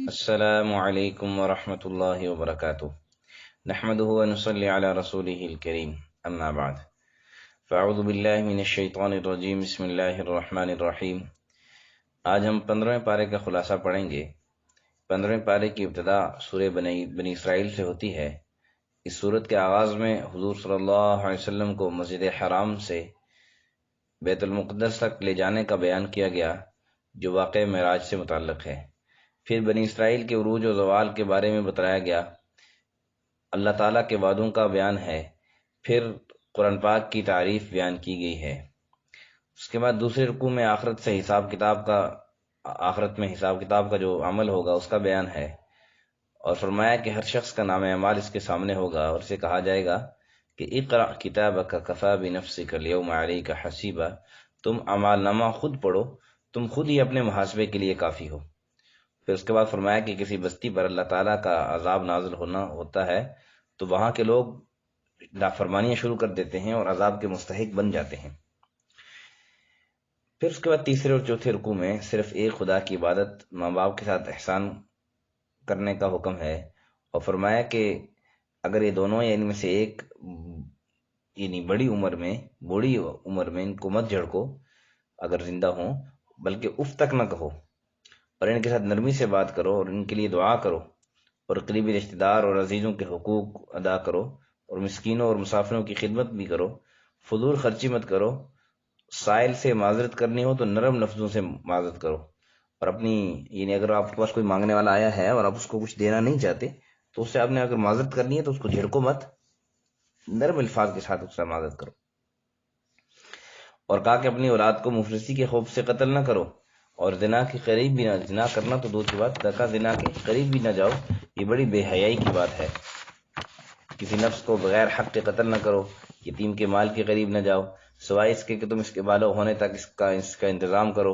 السلام علیکم ورحمۃ اللہ وبرکاتہ۔ نحمده ونصلي على رسوله الكريم، اما بعد فاعوذ باللہ من الشیطان الرجیم، بسم اللہ الرحمن الرحیم۔ آج ہم 15ویں پارے کا خلاصہ پڑھیں گے۔ 15ویں پارے کی ابتدا سورہ بنی اسرائیل سے ہوتی ہے۔ اس سورت کے آغاز میں حضور صلی اللہ علیہ وسلم کو مسجد حرام سے بیت المقدس تک لے جانے کا بیان کیا گیا، جو واقعہ معراج سے متعلق ہے۔ پھر بنی اسرائیل کے عروج و زوال کے بارے میں بتایا گیا، اللہ تعالیٰ کے وعدوں کا بیان ہے۔ پھر قرآن پاک کی تعریف بیان کی گئی ہے۔ اس کے بعد دوسرے رکوع میں آخرت میں حساب کتاب کا جو عمل ہوگا اس کا بیان ہے، اور فرمایا کہ ہر شخص کا نام اعمال اس کے سامنے ہوگا، اور اسے کہا جائے گا کہ اقرأ کتابک کفی بنفسک اليوم علیک حسیبا، تم اعمال نامہ خود پڑھو، تم خود ہی اپنے محاسبے کے لیے کافی ہو۔ پھر اس کے بعد فرمایا کہ کسی بستی پر اللہ تعالیٰ کا عذاب نازل ہوتا ہے تو وہاں کے لوگ نافرمانیاں شروع کر دیتے ہیں اور عذاب کے مستحق بن جاتے ہیں۔ پھر اس کے بعد تیسرے اور چوتھے رکوع میں صرف ایک خدا کی عبادت، ماں باپ کے ساتھ احسان کرنے کا حکم ہے، اور فرمایا کہ اگر یہ دونوں یا ان میں سے ایک یعنی بوڑھی عمر میں ان کو مت جھڑکو اگر زندہ ہوں، بلکہ اف تک نہ کہو، اور ان کے ساتھ نرمی سے بات کرو اور ان کے لیے دعا کرو، اور قریبی رشتہ دار اور عزیزوں کے حقوق ادا کرو، اور مسکینوں اور مسافروں کی خدمت بھی کرو، فضول خرچی مت کرو، سائل سے معذرت کرنی ہو تو نرم لفظوں سے معذرت کرو، اور اپنی یعنی اگر آپ کے پاس کوئی مانگنے والا آیا ہے اور آپ اس کو کچھ دینا نہیں چاہتے تو اس سے آپ نے اگر معذرت کرنی ہے تو اس کو جھڑکو مت، نرم الفاظ کے ساتھ اس سے معذرت کرو۔ اور کہا کہ اپنی اولاد کو مفلسی کے خوف سے قتل نہ کرو، اور زنا کے قریب بھی نہ، زنا کرنا تو دور کی بات، زنا کے قریب بھی نہ جاؤ، یہ بڑی بے حیائی کی بات ہے۔ کسی نفس کو بغیر حق کے قتل نہ کرو، یتیم کے مال کے قریب نہ جاؤ سوائے اس کے کہ تم اس کے بالغ ہونے تک اس کا انتظام کرو،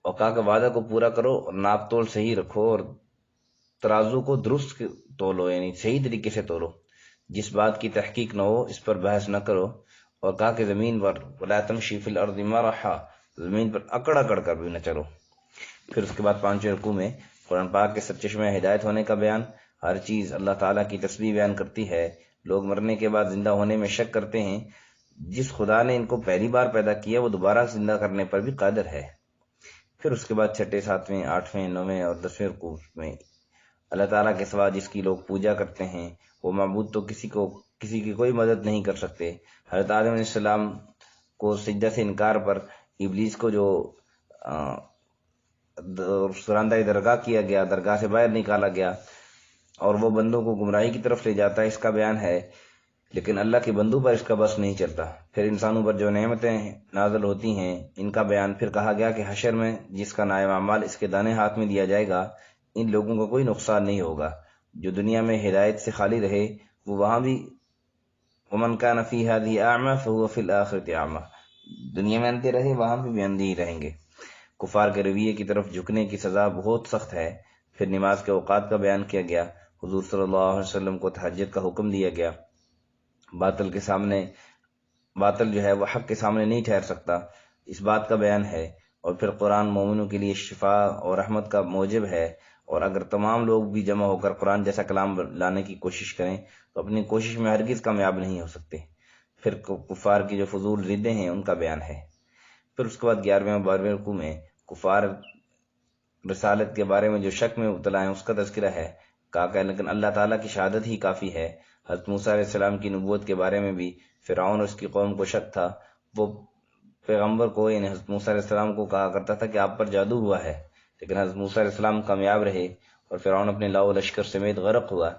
اور کہا کہ وعدہ کو پورا کرو اور ناپ تول صحیح رکھو، اور ترازو کو درست تولو یعنی صحیح طریقے سے تولو، جس بات کی تحقیق نہ ہو اس پر بحث نہ کرو، اور کہا کہ زمین پر ولا تمشی فی الارض مرحا، زمین پر اکڑ اکڑ کر بھی نہ چلو۔ پھر اس کے بعد 5ویں رکوع میں قرآن پاک کے سرچشمہ ہدایت ہونے کا بیان، ہر چیز اللہ تعالیٰ کی تسبیح بیان کرتی ہے، لوگ مرنے کے بعد زندہ ہونے میں شک کرتے ہیں، جس خدا نے ان کو پہلی بار پیدا کیا وہ دوبارہ زندہ کرنے پر بھی قادر ہے۔ پھر اس کے بعد 6، 7، 8، 9 اور 10ویں رکوع میں اللہ تعالیٰ کے سوا جس کی لوگ پوجا کرتے ہیں وہ معبود تو کسی کی کوئی مدد نہیں کر سکتے۔ حضرت آدم علیہ السلام کو سجدہ سے انکار پر ابلیس کو جو سراندہ درگاہ کیا گیا، درگاہ سے باہر نکالا گیا، اور وہ بندوں کو گمراہی کی طرف لے جاتا ہے، اس کا بیان ہے، لیکن اللہ کے بندوں پر اس کا بس نہیں چلتا۔ پھر انسانوں پر جو نعمتیں نازل ہوتی ہیں ان کا بیان، پھر کہا گیا کہ حشر میں جس کا نائب اعمال اس کے دانے ہاتھ میں دیا جائے گا ان لوگوں کو کوئی نقصان نہیں ہوگا۔ جو دنیا میں ہدایت سے خالی رہے وہ وہاں بھی، ومن کان فی ہذہ اعمی فہو فی الآخرۃ اعمی، دنیا میں اندھے رہے وہاں بھی اندھے ہی رہیں گے۔ کفار کے رویے کی طرف جھکنے کی سزا بہت سخت ہے۔ پھر نماز کے اوقات کا بیان کیا گیا، حضور صلی اللہ علیہ وسلم کو تہجد کا حکم دیا گیا۔ باطل جو ہے وہ حق کے سامنے نہیں ٹھہر سکتا، اس بات کا بیان ہے۔ اور پھر قرآن مومنوں کے لیے شفا اور رحمت کا موجب ہے، اور اگر تمام لوگ بھی جمع ہو کر قرآن جیسا کلام لانے کی کوشش کریں تو اپنی کوشش میں ہرگز کامیاب نہیں ہو سکتے۔ پھر کفار کی جو فضول ضدیں ہیں ان کا بیان ہے۔ پھر اس کے بعد 11ویں اور 12ویں رکوع میں کفار رسالت کے بارے میں جو شک میں مبتلا ہیں اس کا تذکرہ ہے، کہا کہ لیکن اللہ تعالیٰ کی شہادت ہی کافی ہے۔ حضرت موسیٰ علیہ السلام کی نبوت کے بارے میں بھی فرعون اور اس کی قوم کو شک تھا، وہ پیغمبر کو یعنی حضرت موسیٰ علیہ السلام کو کہا کرتا تھا کہ آپ پر جادو ہوا ہے، لیکن حضرت موسیٰ علیہ السلام کامیاب رہے اور فرعون اپنے لاؤ لشکر سمیت غرق ہوا۔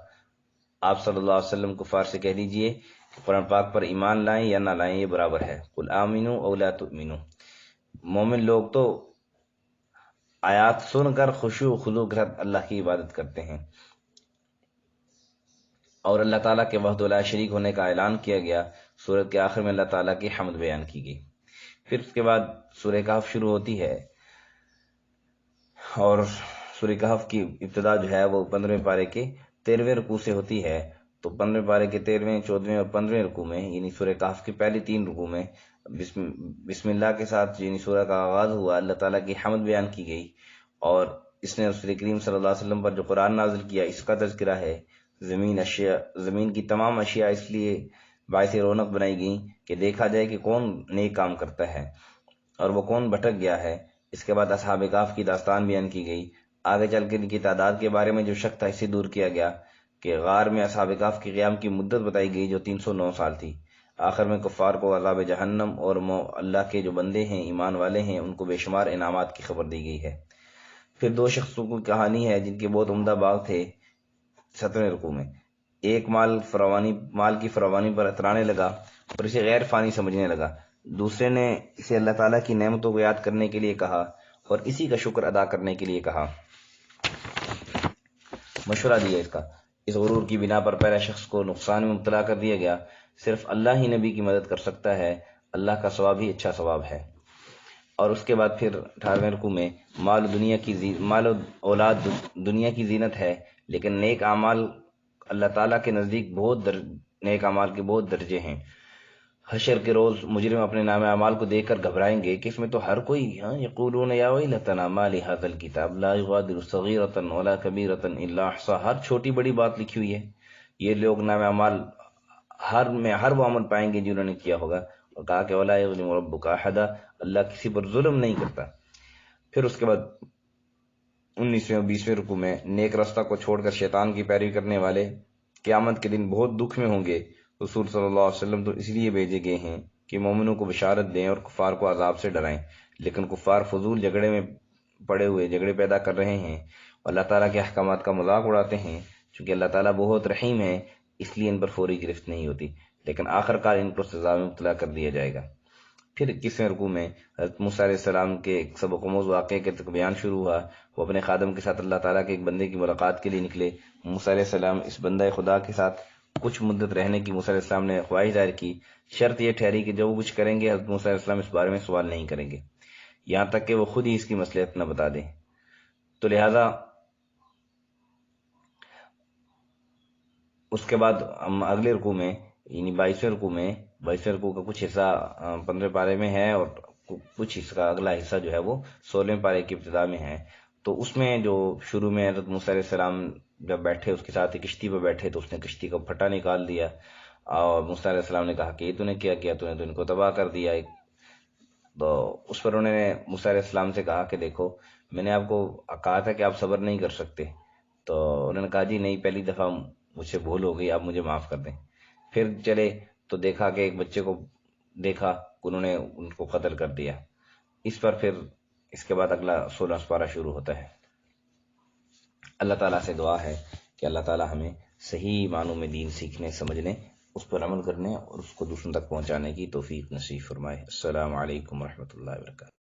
آپ صلی اللہ علیہ وسلم کفار سے کہہ دیجئے کہ قرآن پاک پر ایمان لائیں یا نہ لائیں یہ برابر ہے، قل آمنوا او لا تؤمنوا۔ مومن لوگ تو آیات سن کر خشوع و خضوع کے ساتھ اللہ کی عبادت کرتے ہیں، اور اللہ تعالیٰ کے وحدہ لا شریک ہونے کا اعلان کیا گیا۔ سورت کے آخر میں اللہ تعالیٰ کی حمد بیان کی گئی۔ پھر اس کے بعد سورہ کہف شروع ہوتی ہے، اور سورہ کہف کی ابتدا جو ہے وہ 15ویں پارے کے 13ویں رکوع سے ہوتی ہے۔ تو 15ویں پارے کے 13ویں، 14ویں اور 15ویں رکوع میں یعنی سورہ کہف کے پہلی 3 رکوع میں بسم اللہ کے ساتھ یعنی سورہ کا آغاز ہوا، اللہ تعالیٰ کی حمد بیان کی گئی، اور اس نے رسول کریم صلی اللہ علیہ وسلم پر جو قرآن نازل کیا اس کا تذکرہ ہے۔ زمین کی تمام اشیاء اس لیے باعث رونق بنائی گئیں کہ دیکھا جائے کہ کون نیک کام کرتا ہے اور وہ کون بھٹک گیا ہے۔ اس کے بعد اصحاب کہف کی داستان بیان کی گئی۔ آگے چل کے ان کی تعداد کے بارے میں جو شک تھا اسے دور کیا گیا کہ غار میں اصحاب کہف کی قیام کی مدت بتائی گئی جو 309 سال تھی۔ آخر میں کفار کو عذاب جہنم اور اللہ کے جو بندے ہیں ایمان والے ہیں ان کو بے شمار انعامات کی خبر دی گئی ہے۔ پھر دو شخصوں کی کہانی ہے جن کے بہت عمدہ باغ تھے 17ویں رکوع میں۔ ایک مال کی فراوانی پر اترانے لگا اور اسے غیر فانی سمجھنے لگا، دوسرے نے اسے اللہ تعالیٰ کی نعمتوں کو یاد کرنے کے لیے کہا اور اسی کا شکر ادا کرنے کے لیے کہا، مشورہ دیا اس کا۔ اس غرور کی بنا پر پہلا شخص کو نقصان میں مبتلا کر دیا گیا۔ صرف اللہ ہی نبی کی مدد کر سکتا ہے، اللہ کا ثواب ہی اچھا ثواب ہے۔ اور اس کے بعد پھر 18ویں رکوع میں مال و اولاد دنیا کی زینت ہے، لیکن نیک اعمال اللہ تعالیٰ کے نزدیک نیک اعمال کے بہت درجے ہیں۔ حشر کے روز مجرم اپنے نام اعمال کو دیکھ کر گھبرائیں گے کہ اس میں تو ہر کوئی یقولون یا ویلتنا ما لہذا الکتاب لا یغادر صغیرۃ ولا کبیرۃ الا احصاها، ہر چھوٹی بڑی بات لکھی ہوئی ہے۔ یہ لوگ نام اعمال ہر وہ عمل پائیں گے جنہوں نے کیا ہوگا، اور کہا کہ ولا یظلم ربک احدا، اللہ کسی پر ظلم نہیں کرتا۔ پھر اس کے بعد 19ویں اور 20ویں رکوع میں نیک رستہ کو چھوڑ کر شیطان کی پیروی کرنے والے قیامت کے دن بہت دکھ میں ہوں گے۔ رسول صلی اللہ علیہ وسلم تو اس لیے بھیجے گئے ہیں کہ مومنوں کو بشارت دیں اور کفار کو عذاب سے ڈرائیں، لیکن کفار فضول جھگڑے میں پڑے ہوئے جھگڑے پیدا کر رہے ہیں اور اللہ تعالیٰ کے احکامات کا مذاق اڑاتے ہیں۔ چونکہ اللہ تعالیٰ بہت رحیم ہے اس لیے ان پر فوری گرفت نہیں ہوتی، لیکن آخر کار ان کو سزا میں مبتلا کر دیا جائے گا۔ پھر 21ویں رکوع میں حضرت موسیٰ علیہ السلام کے ایک سبق آموز واقعے کے بیان شروع ہوا۔ وہ اپنے خادم کے ساتھ اللہ تعالیٰ کے ایک بندے کی ملاقات کے لیے نکلے۔ موسیٰ علیہ السلام اس بندہ خدا کے ساتھ کچھ مدت رہنے کی موسیٰ علیہ السلام نے خواہش ظاہر کی۔ شرط یہ ٹھہری کہ جو وہ کچھ کریں گے حضرت موسیٰ علیہ السلام اس بارے میں سوال نہیں کریں گے یہاں تک کہ وہ خود ہی اس کی مصلحت نہ بتا دیں۔ تو لہٰذا اس کے بعد ہم اگلے رکوع میں یعنی 22ویں رکوع کا کچھ حصہ 15 پارے میں ہے اور کچھ حصہ کا اگلا حصہ جو ہے وہ 16 پارے کی ابتدا میں ہے۔ تو اس میں جو شروع میں حضرت موسیٰ علیہ السلام جب بیٹھے اس کے ساتھ کشتی پہ بیٹھے تو اس نے کشتی کا پھٹا نکال دیا اور موسیٰ علیہ السلام نے کہا کہ یہ تو نے کیا تو نے تو ان کو تباہ کر دیا۔ تو اس پر انہوں نے موسیٰ علیہ السلام سے کہا کہ دیکھو میں نے آپ کو کہا تھا کہ آپ صبر نہیں کر سکتے، تو انہوں نے کہا جی نہیں، پہلی دفعہ مجھ سے بھول ہو گئی، آپ مجھے معاف کر دیں۔ پھر چلے تو دیکھا کہ ایک بچے کو دیکھا، انہوں نے ان کو قتل کر دیا۔ اس پر پھر اس کے بعد اگلا 16 پارہ شروع ہوتا ہے۔ اللہ تعالیٰ سے دعا ہے کہ اللہ تعالیٰ ہمیں صحیح معنوں میں دین سیکھنے، سمجھنے، اس پر عمل کرنے اور اس کو دوسروں تک پہنچانے کی توفیق نصیب فرمائے۔ السلام علیکم ورحمۃ اللہ وبرکاتہ۔